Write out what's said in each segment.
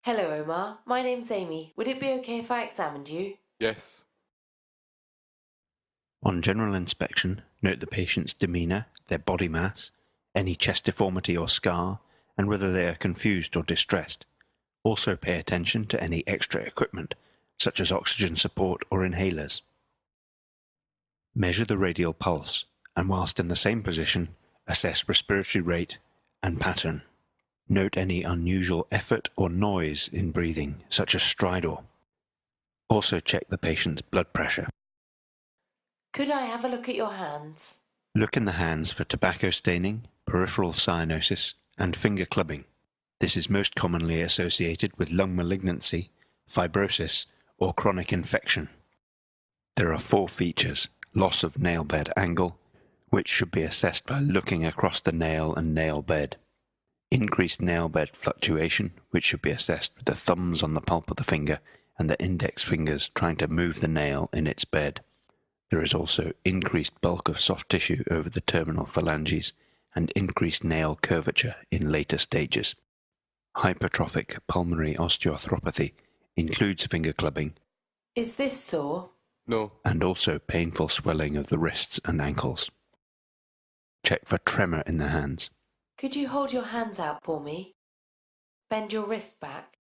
Hello, Omar. My name's Amy. Would it be okay if I examined you? Yes. On general inspection, note the patient's demeanour, their body mass, any chest deformity or scar, and whether they are confused or distressed. Also pay attention to any extra equipment, such as oxygen support or inhalers. Measure the radial pulse, and whilst in the same position, assess respiratory rate and pattern. Note any unusual effort or noise in breathing, such as stridor. Also check the patient's blood pressure. Could I have a look at your hands? Look in the hands for tobacco staining, peripheral cyanosis, and finger clubbing. This is most commonly associated with lung malignancy, fibrosis, or chronic infection. There are 4 features: loss of nail bed angle, which should be assessed by looking across the nail and nail bed; increased nail bed fluctuation, which should be assessed with the thumbs on the pulp of the finger and the index fingers trying to move the nail in its bed. There is also increased bulk of soft tissue over the terminal phalanges and increased nail curvature in later stages. Hypertrophic pulmonary osteoarthropathy includes finger clubbing. Is this sore? No. And also painful swelling of the wrists and ankles. Check for tremor in the hands. Could you hold your hands out for me? Bend your wrist back.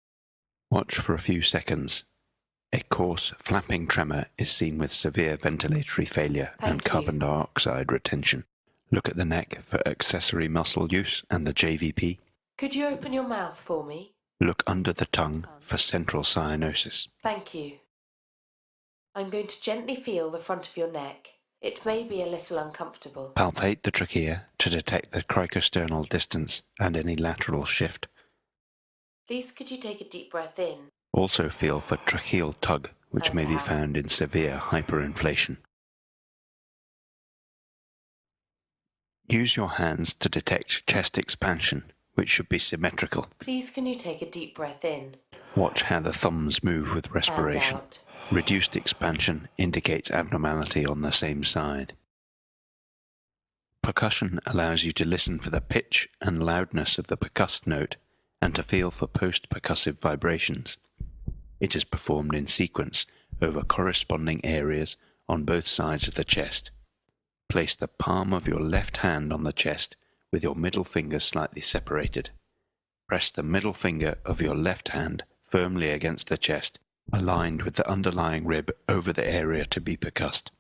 Watch for a few seconds. A coarse, flapping tremor is seen with severe ventilatory failure and carbon dioxide retention. Look at the neck for accessory muscle use and the JVP. Could you open your mouth for me? Look under the tongue for central cyanosis. Thank you. I'm going to gently feel the front of your neck. It may be a little uncomfortable. Palpate the trachea to detect the cricosternal distance and any lateral shift. Please could you take a deep breath in? Also feel for tracheal tug, which may be found in severe hyperinflation. Use your hands to detect chest expansion, which should be symmetrical. Please can you take a deep breath in? Watch how the thumbs move with respiration. And out. Reduced expansion indicates abnormality on the same side. Percussion allows you to listen for the pitch and loudness of the percussed note and to feel for post-percussive vibrations. It is performed in sequence over corresponding areas on both sides of the chest. Place the palm of your left hand on the chest with your middle finger slightly separated. Press the middle finger of your left hand firmly against the chest, aligned with the underlying rib over the area to be percussed.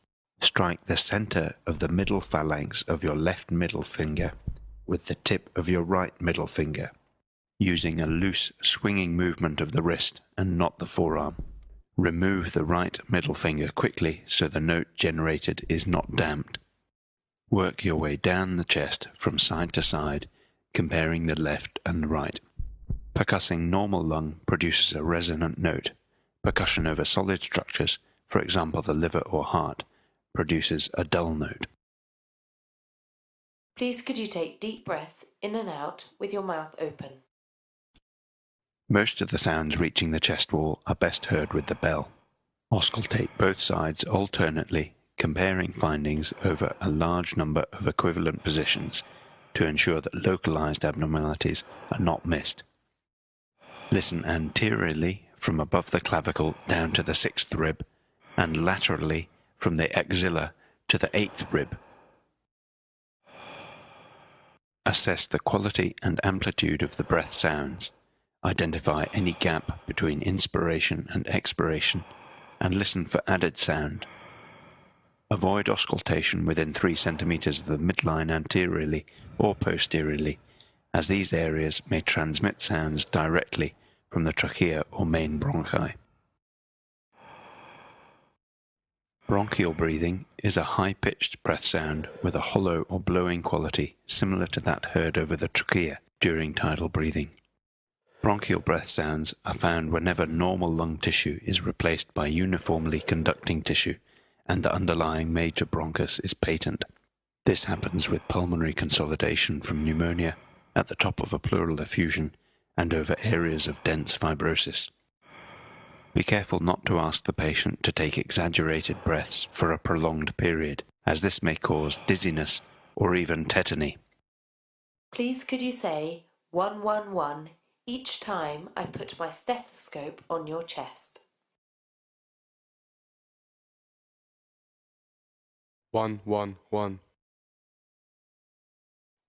Strike the center of the middle phalanx of your left middle finger with the tip of your right middle finger, using a loose swinging movement of the wrist and not the forearm. Remove the right middle finger quickly so the note generated is not damped. Work your way down the chest from side to side, comparing the left and right. Percussing normal lung produces a resonant note. Percussion over solid structures, for example the liver or heart, produces a dull note. Please could you take deep breaths in and out with your mouth open? Most of the sounds reaching the chest wall are best heard with the bell. Auscultate both sides alternately, comparing findings over a large number of equivalent positions to ensure that localized abnormalities are not missed. Listen anteriorly from above the clavicle down to the 6th rib, and laterally from the axilla to the 8th rib. Assess the quality and amplitude of the breath sounds. Identify any gap between inspiration and expiration, and listen for added sound. Avoid auscultation within 3 centimeters of the midline anteriorly or posteriorly, as these areas may transmit sounds directly from the trachea or main bronchi. Bronchial breathing is a high-pitched breath sound with a hollow or blowing quality similar to that heard over the trachea during tidal breathing. Bronchial breath sounds are found whenever normal lung tissue is replaced by uniformly conducting tissue and the underlying major bronchus is patent. This happens with pulmonary consolidation from pneumonia, at the top of a pleural effusion, and over areas of dense fibrosis. Be careful not to ask the patient to take exaggerated breaths for a prolonged period, as this may cause dizziness or even tetany. Please could you say 111 each time I put my stethoscope on your chest. 111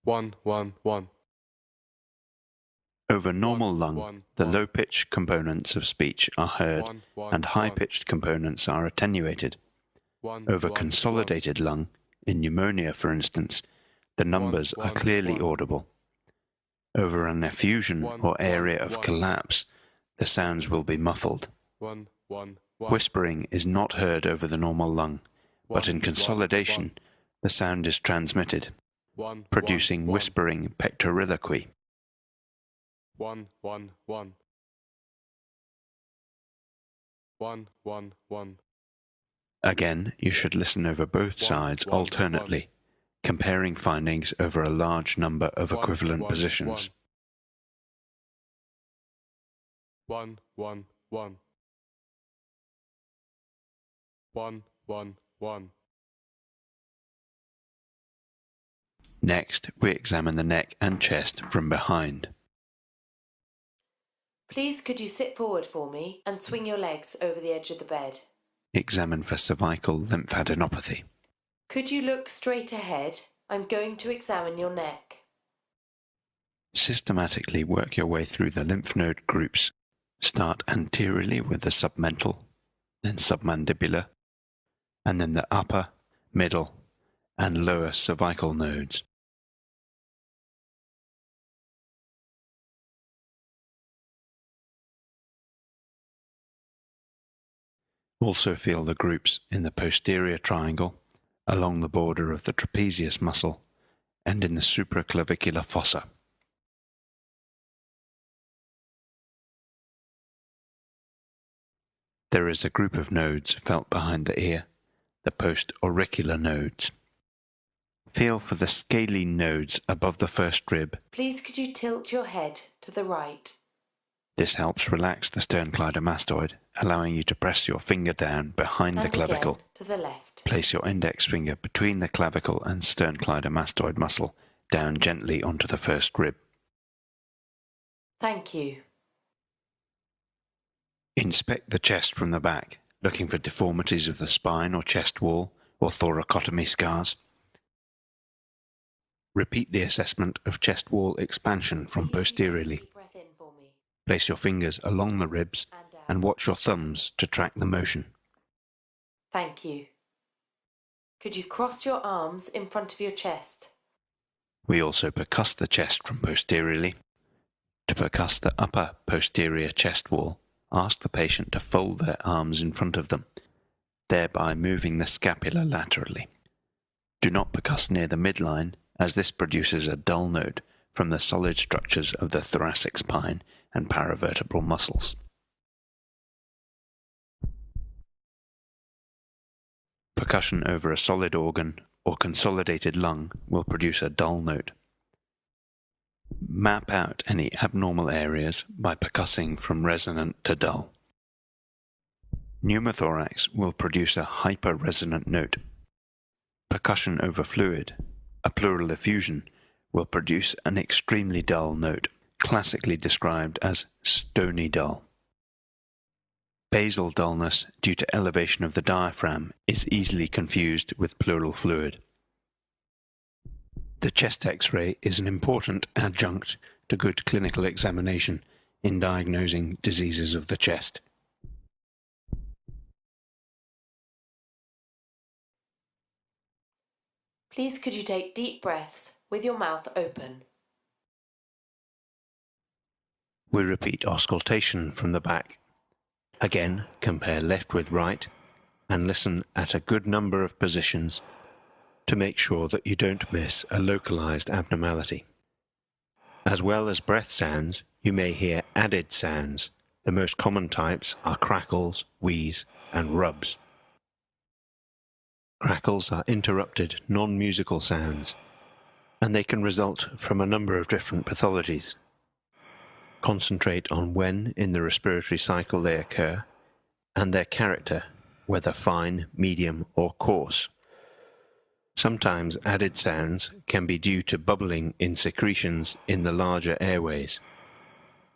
111 Over normal lung, the low-pitched components of speech are heard and high-pitched components are attenuated. Over consolidated lung, in pneumonia for instance, the numbers are clearly audible. Over an effusion or area of collapse, the sounds will be muffled. Whispering is not heard over the normal lung, but in consolidation, the sound is transmitted, producing whispering pectoriloquy. 111 111 Again, you should listen over both sides alternately, comparing findings over a large number of equivalent positions. 111 111 Next, we examine the neck and chest from behind. Please could you sit forward for me and swing your legs over the edge of the bed? Examine for cervical lymphadenopathy. Could you look straight ahead? I'm going to examine your neck. Systematically work your way through the lymph node groups. Start anteriorly with the submental, then submandibular, and then the upper, middle, and lower cervical nodes. Also feel the groups in the posterior triangle, along the border of the trapezius muscle, and in the supraclavicular fossa. There is a group of nodes felt behind the ear, the post-auricular nodes. Feel for the scalene nodes above the first rib. Please could you tilt your head to the right? This helps relax the sterncleidomastoid, allowing you to press your finger down behind the clavicle. Again, to the left. Place your index finger between the clavicle and sterncleidomastoid muscle, down gently onto the first rib. Thank you. Inspect the chest from the back, looking for deformities of the spine or chest wall or thoracotomy scars. Repeat the assessment of chest wall expansion from posteriorly. Deep breath in for me. Place your fingers along the ribs And down. and watch your thumbs to track the motion. Thank you. Could you cross your arms in front of your chest? We also percuss the chest from posteriorly. To percuss the upper posterior chest wall, ask the patient to fold their arms in front of them, thereby moving the scapula laterally. Do not percuss near the midline, as this produces a dull note from the solid structures of the thoracic spine and paravertebral muscles. Percussion over a solid organ or consolidated lung will produce a dull note. Map out any abnormal areas by percussing from resonant to dull. Pneumothorax will produce a hyper-resonant note. Percussion over fluid, a pleural effusion, will produce an extremely dull note, classically described as stony dull. Basal dullness due to elevation of the diaphragm is easily confused with pleural fluid. The chest X-ray is an important adjunct to good clinical examination in diagnosing diseases of the chest. Please could you take deep breaths with your mouth open? We repeat auscultation from the back. Again, compare left with right and listen at a good number of positions to make sure that you don't miss a localized abnormality. As well as breath sounds, you may hear added sounds. The most common types are crackles, wheeze, and rubs. Crackles are interrupted, non-musical sounds, and they can result from a number of different pathologies. Concentrate on when in the respiratory cycle they occur, and their character, whether fine, medium, or coarse. Sometimes added sounds can be due to bubbling in secretions in the larger airways.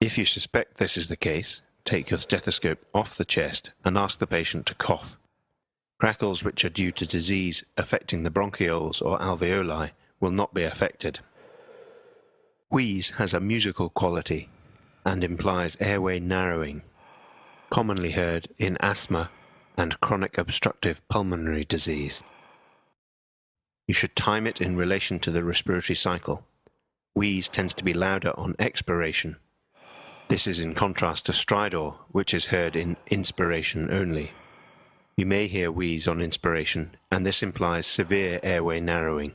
If you suspect this is the case, take your stethoscope off the chest and ask the patient to cough. Crackles which are due to disease affecting the bronchioles or alveoli will not be affected. Wheeze has a musical quality and implies airway narrowing, commonly heard in asthma and chronic obstructive pulmonary disease. You should time it in relation to the respiratory cycle. Wheeze tends to be louder on expiration. This is in contrast to stridor, which is heard in inspiration only. You may hear wheeze on inspiration, and this implies severe airway narrowing.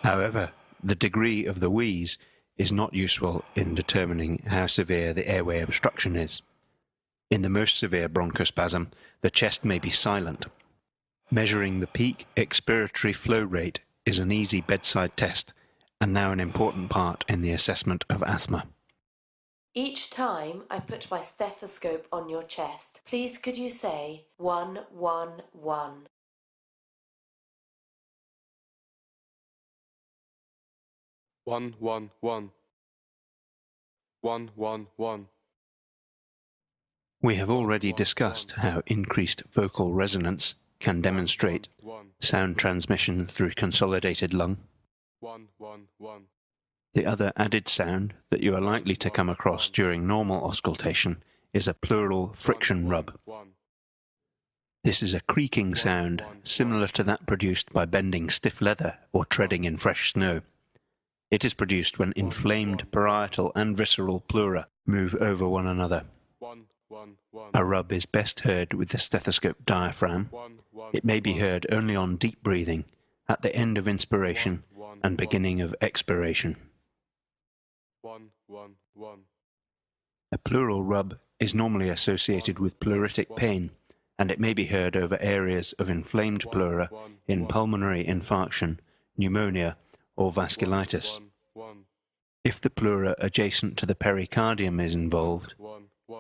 However, the degree of the wheeze is not useful in determining how severe the airway obstruction is. In the most severe bronchospasm, the chest may be silent. Measuring the peak expiratory flow rate is an easy bedside test, and now an important part in the assessment of asthma. Each time I put my stethoscope on your chest, please could you say 111? 111. 111. We have already discussed how increased vocal resonance can demonstrate sound transmission through consolidated lung. 111. The other added sound that you are likely to come across during normal auscultation is a pleural friction rub. This is a creaking sound similar to that produced by bending stiff leather or treading in fresh snow. It is produced when inflamed parietal and visceral pleura move over one another. A rub is best heard with the stethoscope diaphragm. It may be heard only on deep breathing, at the end of inspiration and beginning of expiration. A pleural rub is normally associated with pleuritic pain, and it may be heard over areas of inflamed pleura in pulmonary infarction, pneumonia, or vasculitis. If the pleura adjacent to the pericardium is involved,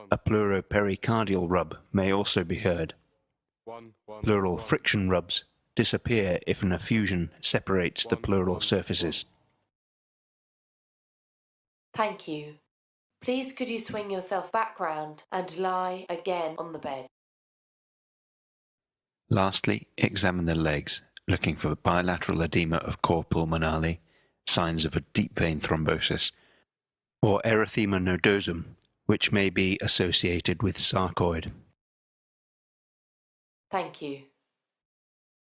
a pleuropericardial rub may also be heard. Pleural friction rubs disappear if an effusion separates the pleural surfaces. Thank you. Please could you swing yourself back round and lie again on the bed? Lastly, examine the legs, looking for bilateral edema of cor pulmonale, signs of a deep vein thrombosis, or erythema nodosum, which may be associated with sarcoid. Thank you.